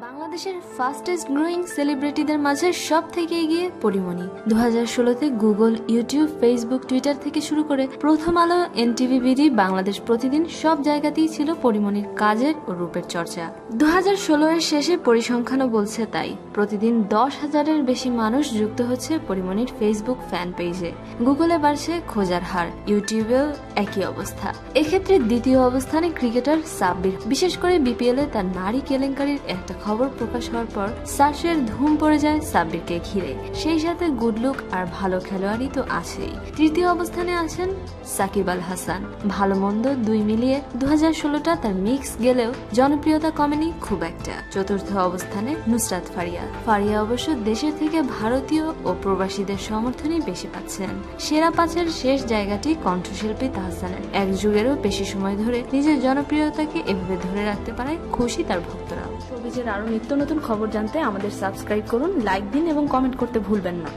বাংলাদেশের fastest growing সেলিব্রিটিদের মাঝে সব থেকে এগিয়ে পরিমণি। 2016-তে গুগল, ইউটিউব, ফেসবুক, টুইটার থেকে শুরু করে প্রথম আলো, এনটিভি, বিডি, বাংলাদেশ প্রতিদিন সব জায়গাতেই ছিল পরিমণির কাজের ও রূপের চর্চা। 2016-এর শেষে পরিসংখ্যানও বলছে তাই। প্রতিদিন 10,000-এর বেশি মানুষ যুক্ত হচ্ছে পরিমণির ফেসবুক ফ্যান পেজে। গুগলে বাড়ছে খোঁজার হার, ইউটিউবেও একই অবস্থা। এক্ষেত্রে দ্বিতীয় অবস্থানে ক্রিকেটার সাব্বির। বিশেষ করে বিপিএলে তার নারী কেলেঙ্কারির একটা খবর প্রকাশ হওয়ার পর সার্চের ধুম পড়ে যায় সাব্বিরকে ঘিরে। সেই সাথে গুড লুক আর ভালো খেলোয়াড়ই তো আছেই। তৃতীয় অবস্থানে আছেন সাকিব আল হাসান। ভালো মন্দ দুই মিলিয়ে 2016টা তার মিক্স গেলেও জনপ্রিয়তা কমেনি খুব একটা। চতুর্থ অবস্থানে নুসরাত ফারিয়া। ফারিয়া অবশ্য দেশের থেকে ভারতীয় ও প্রবাসীদের সমর্থনই বেশি পাচ্ছেন। সেরা পাঁচের শেষ জায়গাটি কণ্ঠশিল্পী তাহসানের। এক যুগেরও বেশি সময় ধরে নিজের জনপ্রিয়তাকে এভাবে ধরে রাখতে পারায় খুশি তার ভক্তরা। শোবিজের আরো নিত্য নতুন খবর জানতে আমাদের সাবস্ক্রাইব করুন, লাইক দিন এবং কমেন্ট করতে ভুলবেন না।